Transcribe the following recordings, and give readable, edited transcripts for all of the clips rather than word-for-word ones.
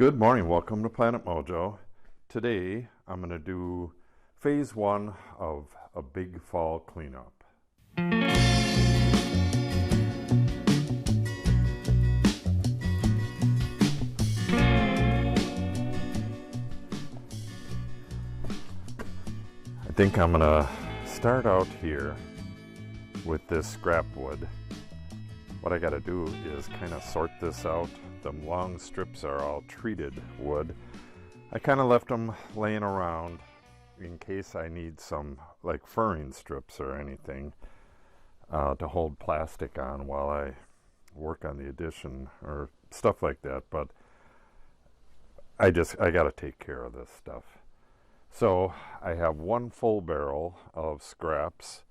Good morning, welcome to Planet Mojo. Today I'm going to do phase one of a big fall cleanup. I think I'm going to start out here with this scrap wood. What I got to do is kind of sort this out. The long strips are all treated wood. I kind of left them laying around in case I need some like furring strips or anything to hold plastic on while I work on the addition or stuff like that. But I got to take care of this stuff. So I have one full barrel of scraps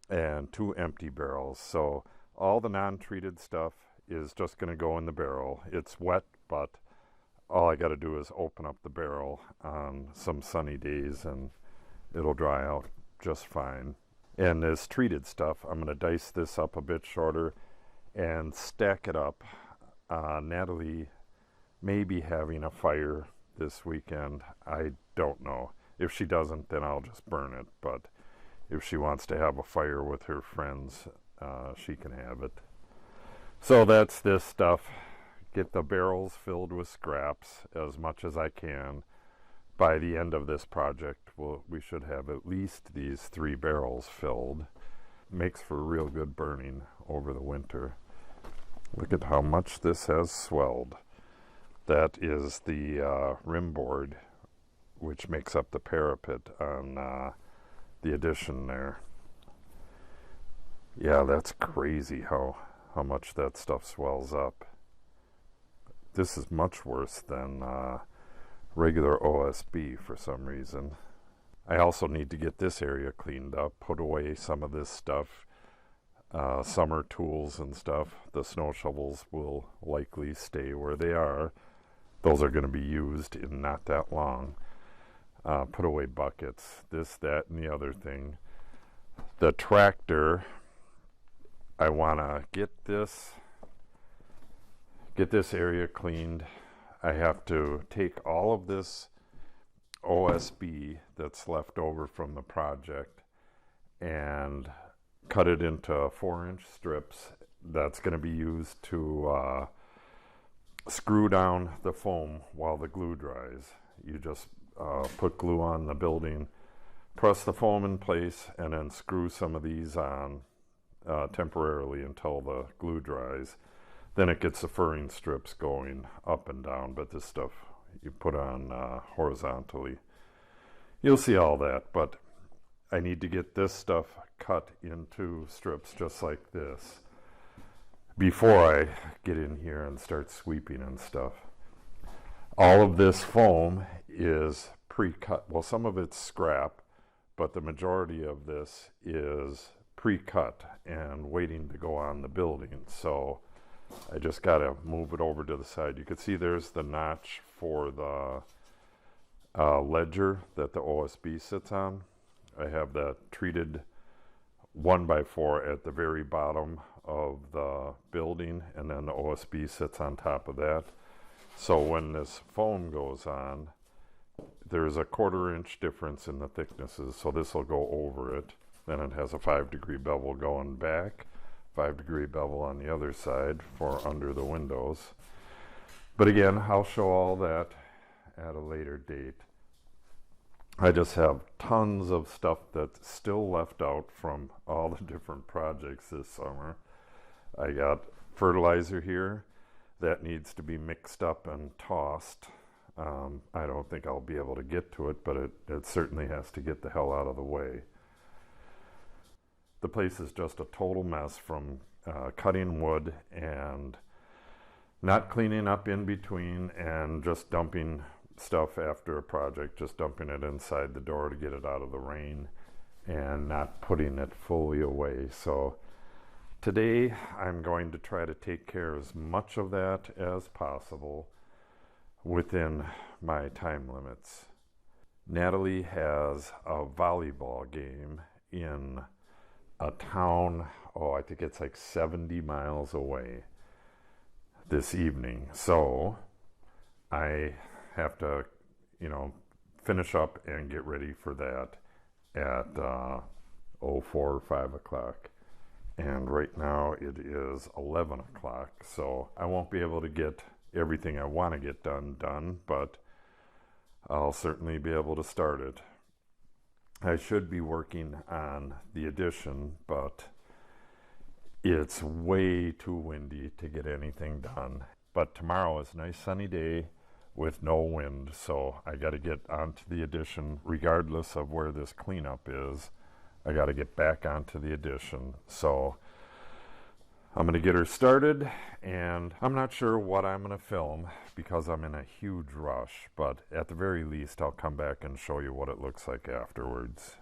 and two empty barrels. So all the non-treated stuff is just going to go in the barrel. It's wet, but all I got to do is open up the barrel on some sunny days and it'll dry out just fine. And this treated stuff, I'm going to dice this up a bit shorter and stack it up. Natalie may be having a fire this weekend. I don't know. If she doesn't, then I'll just burn it. But if she wants to have a fire with her friends, she can have it. So that's this stuff. Get the barrels filled with scraps as much as I can. By the end of this project, we should have at least these 3 barrels filled. Makes for real good burning over the winter. Look at how much this has swelled. That is the rim board, which makes up the parapet on the addition there. Yeah, that's crazy how much that stuff swells up. This is much worse than regular OSB for some reason. I also need to get this area cleaned up, put away some of this stuff, summer tools and stuff. The snow shovels will likely stay where they are. Those are going to be used in not that long. Put away buckets, this, that, and the other thing. The tractor, I want to get this area cleaned. I have to take all of this OSB that's left over from the project and cut it into 4-inch strips. That's going to be used to screw down the foam while the glue dries. You just put glue on the building, press the foam in place, and then screw some of these on temporarily until the glue dries. Then it gets the furring strips going up and down, but this stuff you put on horizontally. You'll see all that, but I need to get this stuff cut into strips just like this before I get in here and start sweeping and stuff. All of this foam is pre-cut. Well, some of it's scrap, but the majority of this is pre-cut and waiting to go on the building. So I just got to move it over to the side. You can see there's the notch for the ledger that the OSB sits on. I have that treated 1x4 at the very bottom of the building, and then the OSB sits on top of that. So when this foam goes on, there's a 1/4 inch difference in the thicknesses, so this will go over it. Then it has a 5-degree bevel going back, 5-degree bevel on the other side for under the windows. But again, I'll show all that at a later date. I just have tons of stuff that's still left out from all the different projects this summer. I got fertilizer here that needs to be mixed up and tossed. I don't think I'll be able to get to it, but it certainly has to get the hell out of the way. The place is just a total mess from cutting wood and not cleaning up in between and just dumping stuff after a project, just dumping it inside the door to get it out of the rain and not putting it fully away. So today I'm going to try to take care of as much of that as possible within my time limits. Natalie has a volleyball game in a town, I think it's like 70 miles away this evening. So I have to, finish up and get ready for that at 4 or 5 o'clock. And right now it is 11 o'clock, so I won't be able to get everything I want to get done, but I'll certainly be able to start it. I should be working on the addition, but it's way too windy to get anything done. But tomorrow is a nice sunny day with no wind, so I got to get onto the addition regardless of where this cleanup is. I got to get back onto the addition. So I'm going to get her started, and I'm not sure what I'm going to film because I'm in a huge rush, but at the very least I'll come back and show you what it looks like afterwards.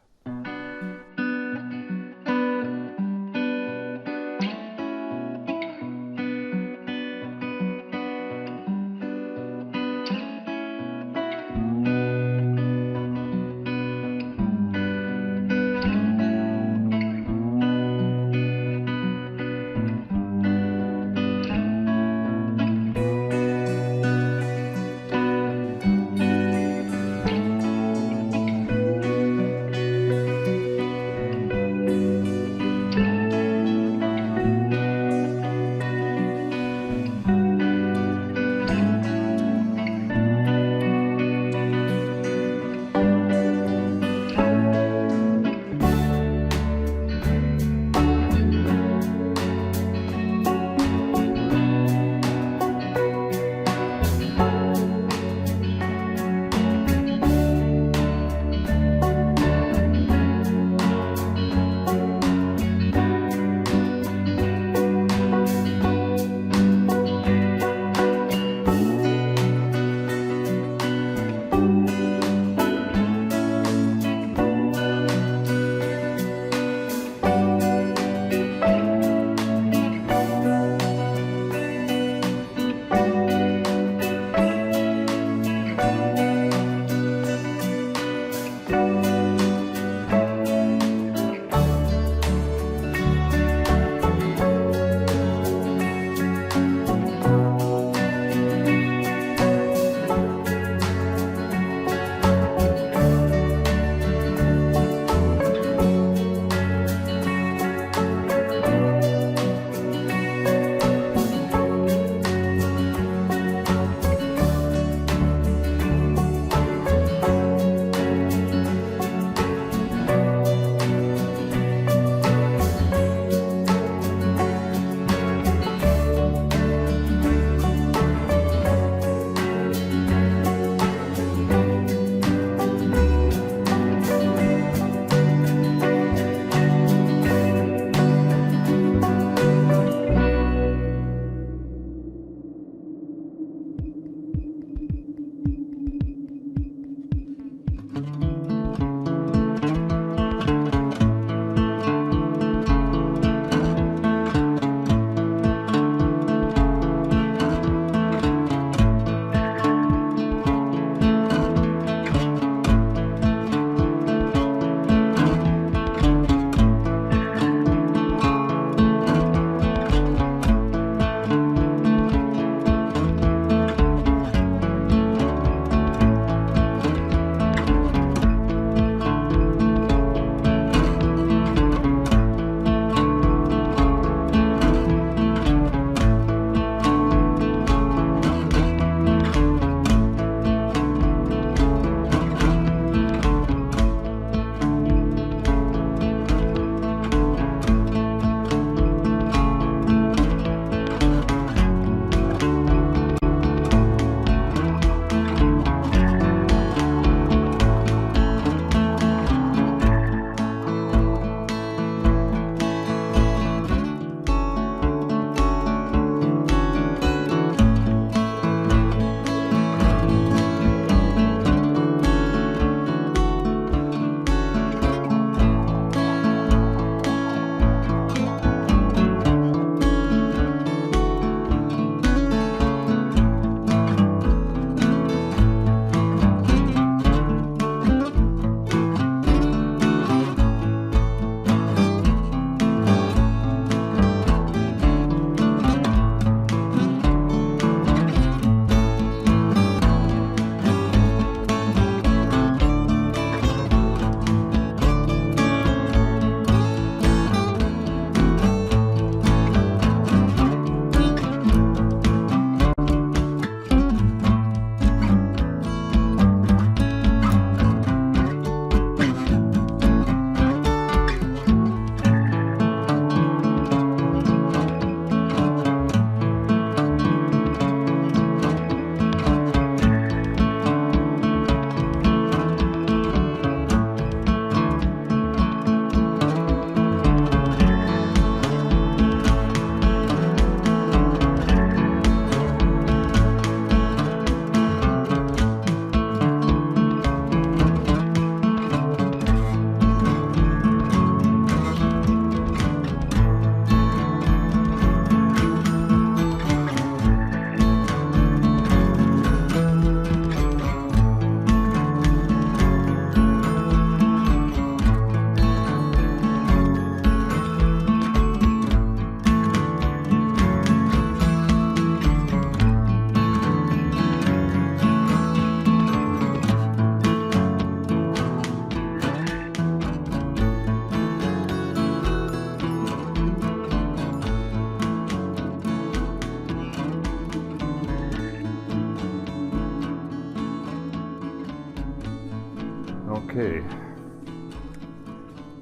Okay,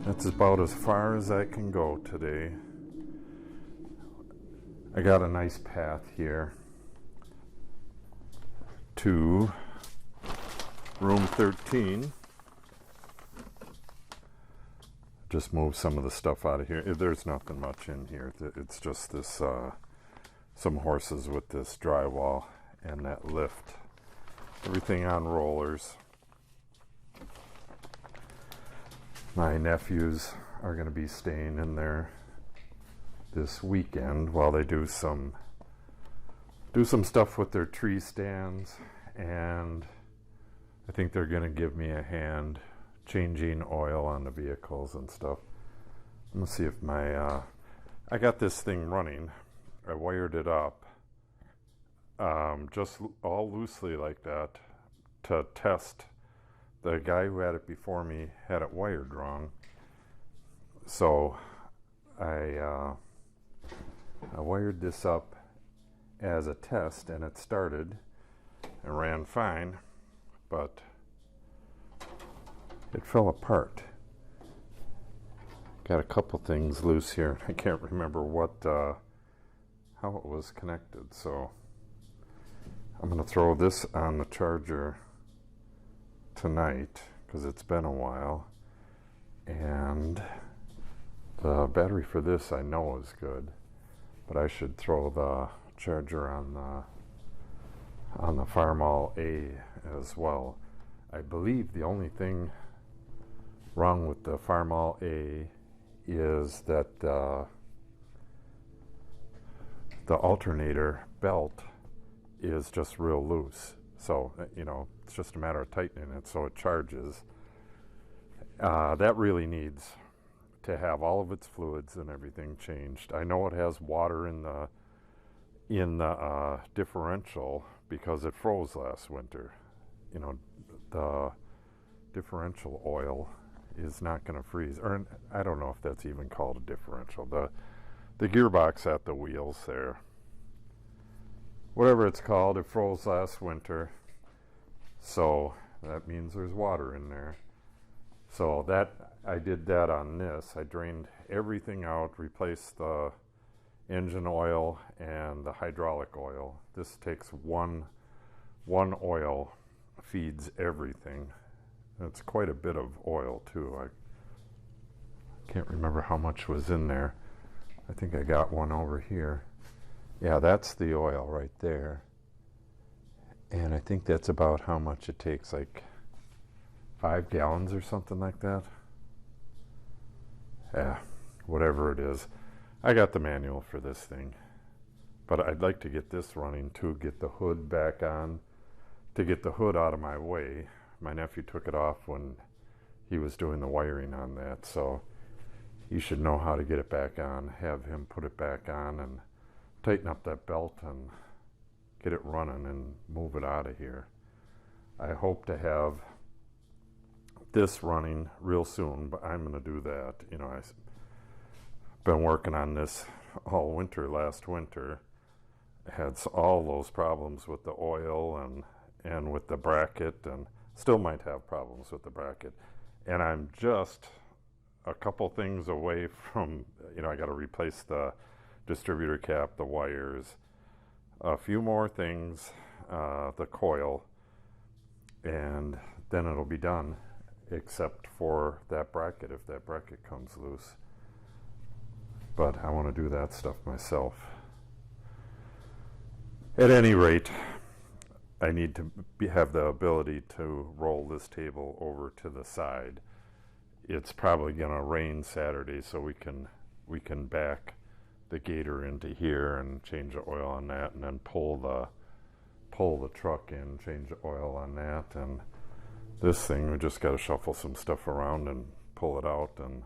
that's about as far as I can go today. I got a nice path here to room 13. Just move some of the stuff out of here. There's nothing much in here. It's just this, some horses with this drywall and that lift. Everything on rollers. My nephews are going to be staying in there this weekend while they do some stuff with their tree stands, and I think they're going to give me a hand changing oil on the vehicles and stuff. I'm going to see if my I got this thing running. I wired it up just all loosely like that to test. The guy who had it before me had it wired wrong, so I wired this up as a test, and it started and ran fine, but it fell apart. Got a couple things loose here. I can't remember how it was connected, so I'm going to throw this on the charger tonight because it's been a while, and the battery for this I know is good, but I should throw the charger on the Farmall A as well. I believe the only thing wrong with the Farmall A is that the alternator belt is just real loose. So, it's just a matter of tightening it so it charges. That really needs to have all of its fluids and everything changed. I know it has water in the differential because it froze last winter. The differential oil is not going to freeze. Or I don't know if that's even called a differential. The gearbox at the wheels there, whatever it's called, it froze last winter, so that means there's water in there. So I did that on this. I drained everything out, replaced the engine oil and the hydraulic oil. This takes one oil, feeds everything. It's quite a bit of oil too. I can't remember how much was in there. I think I got one over here. Yeah, that's the oil right there. And I think that's about how much it takes, like 5 gallons or something like that. Yeah, whatever it is. I got the manual for this thing. But I'd like to get this running too, get the hood back on, to get the hood out of my way. My nephew took it off when he was doing the wiring on that, so he should know how to get it back on. Have him put it back on and tighten up that belt and get it running and move it out of here. I hope to have this running real soon, but I'm going to do that. I've been working on this all winter, last winter. Had all those problems with the oil and with the bracket, and still might have problems with the bracket. And I'm just a couple things away from, I got to replace the distributor cap, the wires, a few more things, the coil, and then it'll be done, except for that bracket, if that bracket comes loose. But I want to do that stuff myself. At any rate, I need to have the ability to roll this table over to the side. It's probably going to rain Saturday, so we can back the gator into here and change the oil on that, and then pull the truck in, change the oil on that. And this thing, we just got to shuffle some stuff around and pull it out and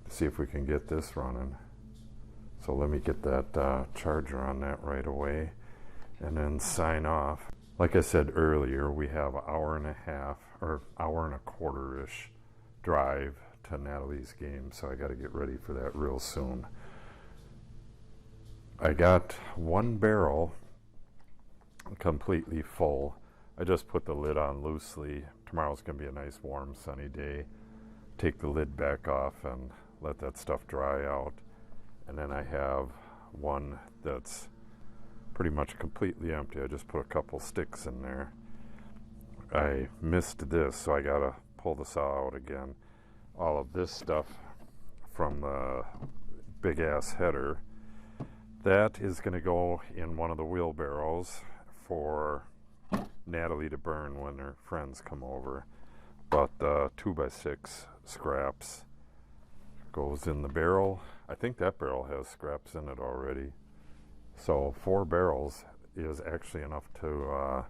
see if we can get this running. So let me get that charger on that right away and then sign off. Like I said earlier, we have an hour and a half or hour and a quarter-ish drive to Natalie's game, so I got to get ready for that real soon. I got one barrel completely full I just put the lid on loosely. Tomorrow's going to be a nice warm sunny day. Take the lid back off and let that stuff dry out. And then I have one that's pretty much completely empty. I just put a couple sticks in there. I missed this, so I gotta pull this out again. All of this stuff from the big ass header, that is going to go in one of the wheelbarrows for Natalie to burn when her friends come over. But the 2x6 scraps goes in the barrel. I think that barrel has scraps in it already. So 4 barrels is actually enough to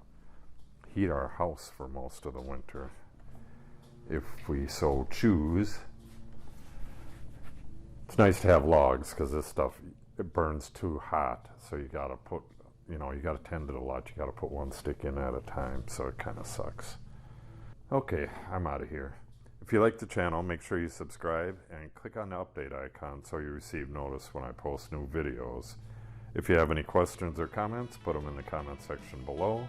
heat our house for most of the winter, if we so choose. It's nice to have logs because this stuff, it burns too hot, so you gotta put, you gotta tend it a lot. You gotta put one stick in at a time, so it kind of sucks. Okay, I'm out of here. If you like the channel, make sure you subscribe and click on the update icon so you receive notice when I post new videos. If you have any questions or comments, put them in the comment section below.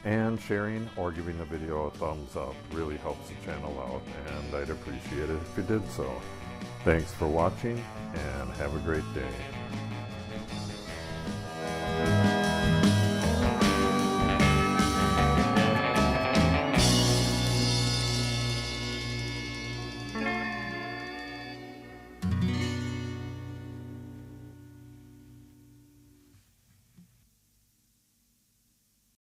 And sharing or giving the video a thumbs up really helps the channel out, and I'd appreciate it if you did so. Thanks for watching, and have a great day.